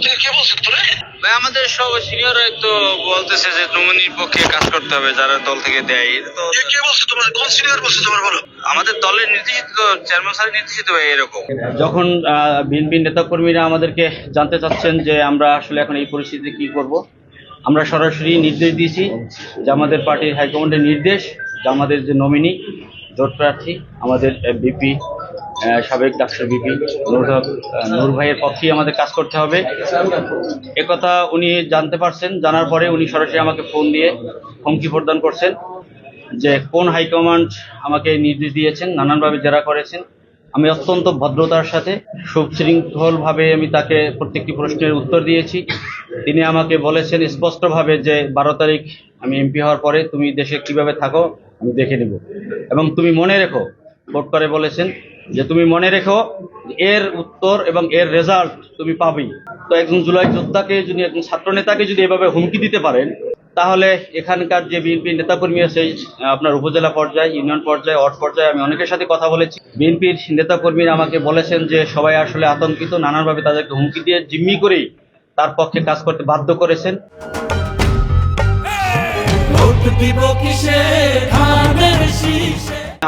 থেকে কে বলছে তোরে? ভাই আমাদের সব সিনিয়ররা তো বলতেছে যে নমিনির পক্ষে কাজ করতে হবে যারা দল থেকে দেয়। তো কে বলছে তোমার? কোন সিনিয়র বলছে তোমার বলো? আমাদের দলের নির্দেশিত, চেয়ারম্যান স্যার নির্দেশিত ভাই এরকম। যখন বিএনপি নেতাকর্মীরা আমাদেরকে জানতে চাচ্ছেন যে আমরা আসলে এখন এই পরিস্থিতিতে কি করব, আমরা সরাসরি নির্দেশ দিয়েছি যে আমাদের পার্টির হাইকমান্ডের নির্দেশ যে আমাদের যে নমিনি জোট প্রার্থী আমাদের বিপি সাবেক ডাক্তার বিপি নূর ভাইয়ের পক্ষেই আমাদের কাজ করতে হবে। একথা উনি জানতে পারছেন, জানার পরে উনি সরাসরি আমাকে ফোন দিয়ে হুমকি প্রদান করছেন যে কোন হাইকমান্ড আমাকে নির্দেশ দিয়েছেন, নানানভাবে জেরা করেছেন। আমি অত্যন্ত ভদ্রতার সাথে সুশৃঙ্খলভাবে আমি তাকে প্রত্যেকটি প্রশ্নের উত্তর দিয়েছি। তিনি আমাকে বলেছেন স্পষ্টভাবে যে 12 তারিখ আমি এমপি হওয়ার পরে তুমি দেশে কিভাবে থাকো আমি দেখে নেব, এবং তুমি মনে রেখো, কোট করে বলেছেন যে তুমি মনে রেখো এর উত্তর এবং এর রেজাল্ট তুমি পাবেই। তো একজন জুলাই যোদ্ধাকে যদি, একজন ছাত্র নেতাকে যদি এভাবে হুমকি দিতে পারেন, তাহলে এখানকার যে বিএনপি নেতাকর্মী আছে আপনার উপজেলা পর্যায়ে, ইউনিয়ন পর্যায়ে, ওয়ার্ড পর্যায়ে আমি অনেকের সাথে কথা বলেছি। বিএনপির নেতাকর্মীরা আমাকে বলেছেন যে সবাই আসলে আতঙ্কিত, নানানভাবে তাদেরকে হুমকি দিয়ে জিম্মি করেই তার পক্ষে কাজ করতে বাধ্য করেছেন।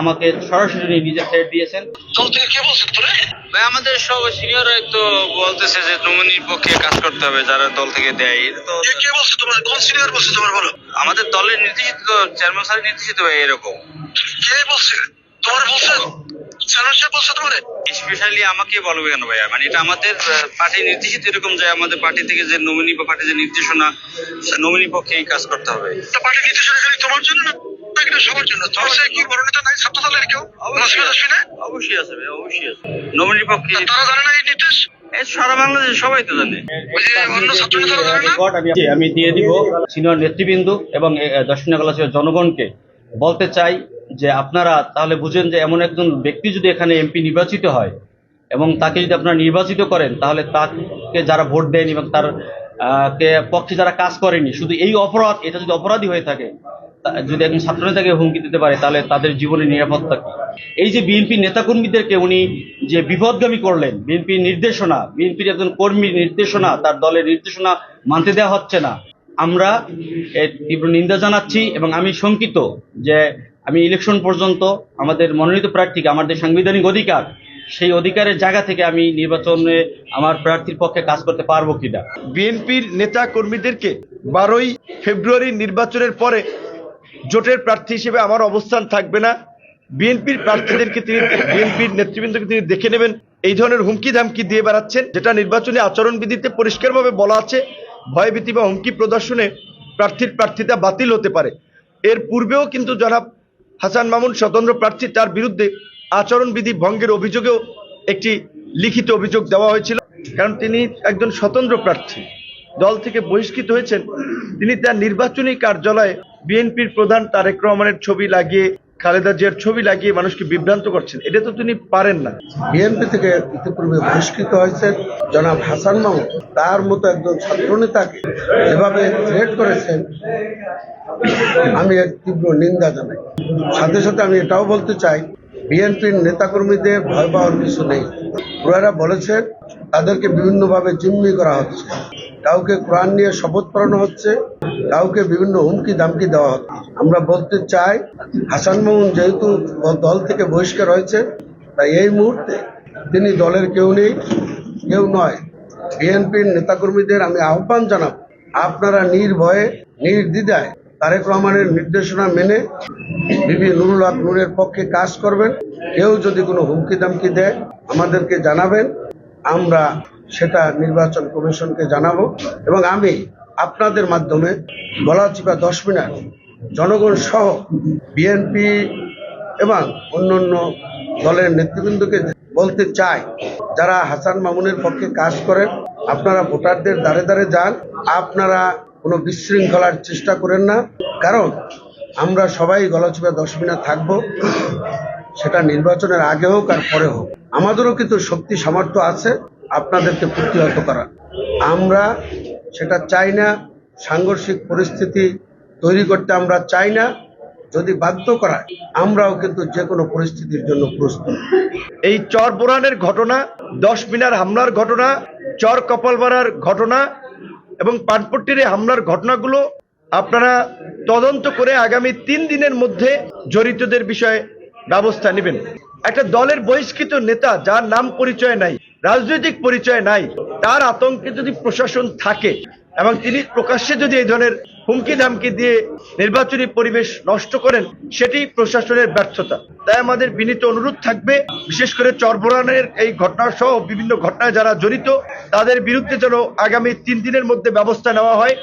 আমাকে সরাসরি নিজে থ্রেট দিয়েছেন। দল থেকে কে বলছে তোরে? ভাই আমাদের সব সিনিয়ররা তো বলতেছে যে নমিনির পক্ষে কাজ করতে হবে যারা দল থেকে দেয়। তো কে বলছে তোমার? কোন সিনিয়র বলছে তোমার বলো? আমাদের দলের নির্দেশিত, চেয়ারম্যান স্যার নির্দেশিত ভাই এরকম। কে বলছে তোমার? বলছে চেয়ারম্যান সাহেব বলছে তোমারে? স্পেশালি আমাকে বলবে কেন ভাইয়া? মানে এটা আমাদের পার্টি নির্দেশিত এরকম যে আমাদের পার্টি থেকে যে নমিনি বা পার্টির যে নির্দেশনা, নমিনি পক্ষেই কাজ করতে হবে। পার্টি নির্দেশনা খালি তোমার জন্য না, এটা সবার জন্য। তোমার সাথে কি বড় নেতা নাই ছাত্র দলের কেউ? অবশ্যই আছে ভাই, অবশ্যই আছে। নমিনির পক্ষে তারা জানে না এই নির্দেশ? সারা বাংলাদেশ সবাই তো জানে। ওই যে অন্য ছাত্র নেতারা জানে না? আমি দিয়ে দিব সিনিয়র নেতৃবৃন্দ এবং দক্ষিণাগলাসীয় জনগণকে বলতে চাই যে আপনারা তাহলে বুঝেন যে এমন একজন ব্যক্তি যদি এখানে এমপি নির্বাচিত হয় এবং তাকে যদি আপনারা নির্বাচিত করেন, তাহলে তাকে যারা ভোট দেয়নি এবং তার পক্ষে যারা কাজ করেনি, শুধু এই অপরাধ, এটা যদি অপরাধী হয়ে থাকে, যদি একজন ছাত্রনেতাকে হুমকি দিতে পারে, তাহলে তাদের জীবনের নিরাপত্তা কি? এই যে বিএনপি নেতাকর্মীদেরকে উনি যে বিপদগামী করলেন, বিএনপির নির্দেশনা, বিএনপির একজন কর্মীর নির্দেশনা, তার দলের নির্দেশনা মানতে দেওয়া হচ্ছে না। আমরা এর তীব্র নিন্দা জানাচ্ছি এবং আমি শঙ্কিত যে আমি ইলেকশন পর্যন্ত আমাদের মনোনীত প্রার্থীকে, আমাদের সাংবিধানিক অধিকার, সেই অধিকারের জায়গা থেকে আমি নির্বাচনে আমার প্রার্থীর পক্ষে কাজ করতে পারবো কিনা। বিএনপির নেতা কর্মীদেরকে 12ই ফেব্রুয়ারি নির্বাচনের পরে জোটের প্রার্থী হিসেবে আমার অবস্থান থাকবে না, বিএনপির প্রার্থীদেরকে তিনি, বিএনপির নেতৃবৃন্দকে তিনি দেখে নেবেন, এই ধরনের হুমকি ধামকি দিয়ে বেড়াচ্ছেন, যেটা নির্বাচনী আচরণবিধিতে পরিষ্কারভাবে বলা আছে ভয়ভীতি বা হুমকি প্রদর্শনে প্রার্থিতা বাতিল হতে পারে। এর পূর্বেও কিন্তু জনাব হাসান মামুন স্বতন্ত্র প্রার্থী, তার বিরুদ্ধে আচরণবিধি ভঙ্গের অভিযোগেও একটি লিখিত অভিযোগ দেওয়া হয়েছিল, কারণ তিনি একজন স্বতন্ত্র প্রার্থী, দল থেকে বহিষ্কৃত হয়েছেন। তিনি তার নির্বাচনী কার্যালয়ে বিএনপির প্রধান তারেক রহমানের ছবি লাগিয়ে, খালেদা জিয়ার ছবি লাগিয়ে মানুষকে বিভ্রান্ত করছেন, এটা তো তিনি পারেন না। বিএনপি থেকে ইতিপূর্বে বহিষ্কৃত হয়েছে জনাব হাসান মামুন, তার মতো একজন ছাত্রনেতাকে যেভাবে থ্রেট করেছেন, আমি এর তীব্র নিন্দা জানাই। সাথে সাথে আমি এটাও বলতে চাই, বিএনপির নেতাকর্মীদের ভয় পাওয়ার কিছু নেই। ওনারা বলেছেন তাদেরকে বিভিন্নভাবে জিম্মি করা হচ্ছে, কাউকে কোরআন নিয়ে শপথ করানো হচ্ছে, কাউকে বিভিন্ন হুমকি দামকি দেওয়া হচ্ছে। আমরা বলতে চাই, হাসান মামুন যেহেতু দল থেকে বহিষ্কার হয়েছে, তাই এই মুহূর্তে তিনি দলের কেউ নেই, কেউ নয়। বিএনপির নেতাকর্মীদের আমি আহ্বান জানাব, আপনারা নির্ভয়ে নির্দ্বিধায় তারেক রহমানের নির্দেশনা মেনে বিবি নুরুল হক নূরের পক্ষে কাজ করবেন। কেউ যদি কোনো হুমকি দামকি দেয় আমাদেরকে জানাবেন, আমরা সেটা নির্বাচন কমিশনকে জানাবো। এবং আমি আপনাদের মাধ্যমে গলাচিপা 10 মিনিট জনগণ সহ বিএনপি এবং অন্যান্য দলের নেতৃবৃন্দকে বলতে চাই, যারা হাসান মামুনের পক্ষে কাজ করেন, আপনারা ভোটারদের দ্বারে দ্বারে যান, আপনারা কোনো বিশৃঙ্খলার চেষ্টা করেন না, কারণ আমরা সবাই গলাচিপা 10 মিনিট থাকবো, সেটা নির্বাচনের আগে হোক আর পরে হোক। আমাদেরও কিন্তু শক্তি সামর্থ্য আছে আপনাদেরকে প্রতিহত করা। আমরা সেটা চাই না, সাংঘর্ষিক পরিস্থিতি তৈরি করতে আমরা চাই না। যদি বাধ্য করায়, আমরাও কিন্তু যে কোনো পরিস্থিতির জন্য প্রস্তুত। এই চর বোরহানের ঘটনা, 10 মিনার হামলার ঘটনা, চর কপালপাড়ার ঘটনা এবং পানপট্টির এই হামলার ঘটনাগুলো আপনারা তদন্ত করে আগামী 3 দিনের মধ্যে জড়িতদের বিষয়ে ব্যবস্থা নেবেন। একটা দলের বহিষ্কৃত নেতা যার নাম পরিচয় নাই, রাজনৈতিক পরিচয় নাই, তার আতঙ্কে যদি প্রশাসন থাকে এবং তিনি প্রকাশ্যে যদি এই ধরনের হুমকি ধামকি দিয়ে নির্বাচনী পরিবেশ নষ্ট করেন, সেটি প্রশাসনের ব্যর্থতা। তাই আমাদের বিনীত অনুরোধ থাকবে, বিশেষ করে চরবোরানের এই ঘটনা সহ বিভিন্ন ঘটনায় যারা জড়িত তাদের বিরুদ্ধে যেন আগামী 3 দিনের মধ্যে ব্যবস্থা নেওয়া হয়।